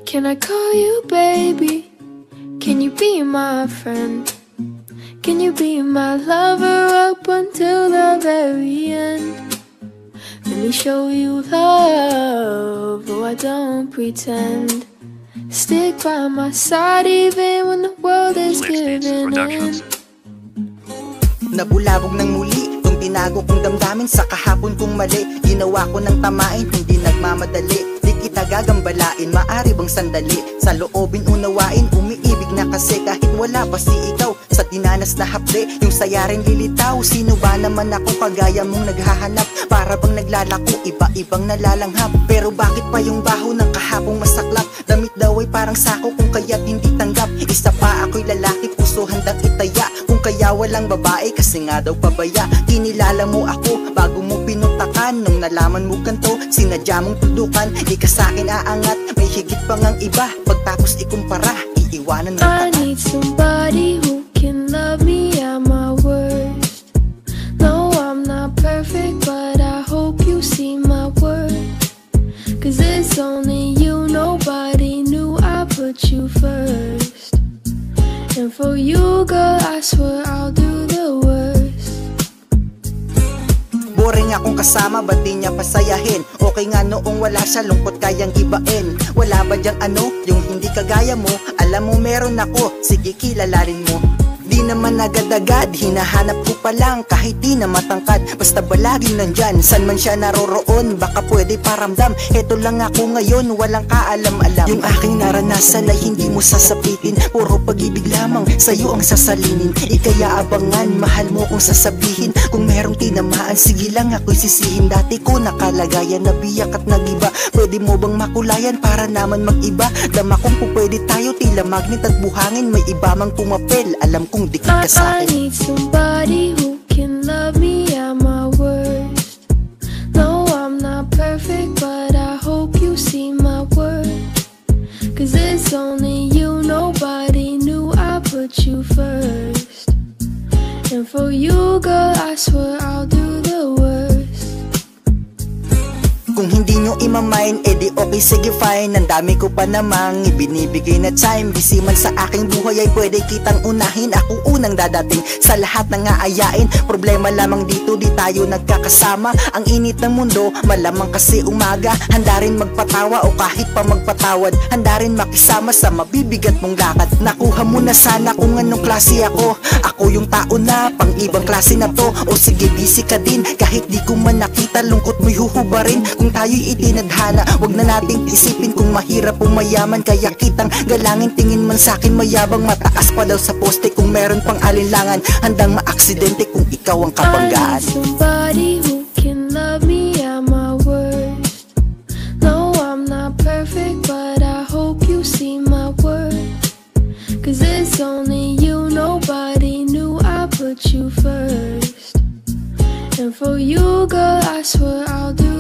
Can I call you baby? Can you be my friend? Can you be my lover up until the very end? Let me show you love, though I don't pretend. Stick by my side even when the world is giving in. Nabulabog ng muli itong tinago kong damdamin. Sa kahapon kong mali, ginawa ko ng tamain, hindi nagmamadali. Di kita gagambalain, maari bang sandali? Sa loobin unawain, umiibig na kasi kahit wala pa si ikaw. Sa tinanas na hapde, yung saya rin lilitaw. Sino ba naman ako kagaya mong naghahanap? Para bang naglalako, iba-ibang nalalanghap. Pero bakit pa yung baho ng kahapong masaklap? Damit daw ay parang sako kung kaya't hindi tanggap. Isa pa ako'y lalaki, puso handang itaya. Kung kaya walang babae, kasi nga daw pabaya. Kinilala mo ako bago mo pinuntakan. Nung nalaman mo ganto, sinadya mong tudukan. Di ka sa'kin aangat, may higit pang ang iba. Pagtapos ikumpara, iiwanan mo I need somebody who can love me at my worst. No, I'm not perfect, but I hope you see my worth. Cause it's only you, nobody knew I put you first. And for you, girl, I swear I'll do the worst. Boring akong kasama, ba't di niya pasayahin? Okay nga noong wala siya, lungkot kayang ibain. Wala ba diyang ano, yung hindi kagaya mo? Alam mo meron ako, sige kilalanin mo. Di naman agad-agad, hinahanap ko pa lang. Kahit di na matangkad, basta ba laging nandyan? San man siya naroroon, baka pwede paramdam. Eto lang ako ngayon, walang kaalam-alam. Yung aking naranasan ay hindi mo sasapitin. Puro pag-ibig lamang, sa'yo ang sasalinin. Ikaya abangan, mahal mo kung sasabihin. Kung merong tinamaan, sige lang ako'y sisihin. Dati ko nakalagayan, nabiyak at nagiba. Pwede mo bang makulayan para naman mag-iba? Dama kung po pwede tayo, tila magnet at buhangin. May iba mang pumapel, alam kong dikit ka sa'kin. I need somebody who can love me at my worst. No, I'm not perfect, but I hope you see my worth. Cause it's only you, nobody knew I put you first. And for you, girl, I swear I'll do the worst. Kung hindi nyo imamain, edi okay sige fine. Ang dami ko pa namang ibinibigay na time. Busy man sa aking buhay ay pwede kitang unahin. Ako unang dadating sa lahat ng aayain. Problema lamang dito, di tayo nagkakasama. Ang init ng mundo, malamang kasi umaga. Handa rin magpatawa o kahit pa magpatawad. Handa rin makisama sa mabibigat mong lakad. Nakuha mo na sana kung anong klase ako. Ako yung tao na pang ibang klase na to. O sige busy ka din, kahit di ko man nakita, lungkot mo'y huhubarin. Kung tayo'y itinadhana, wag na nating isipin kung mahirap o mayaman. Kaya kitang galangin, tingin man sa'kin mayabang. Mataas pa daw sa poste kung meron pang alinlangan. Handang maaksidente kung ikaw ang kabanggaan. I need somebody who can love me at my worst. No, I'm not perfect, but I hope you see my worth. Cause it's only you, nobody knew I put you first. And for you, girl, I swear I'll do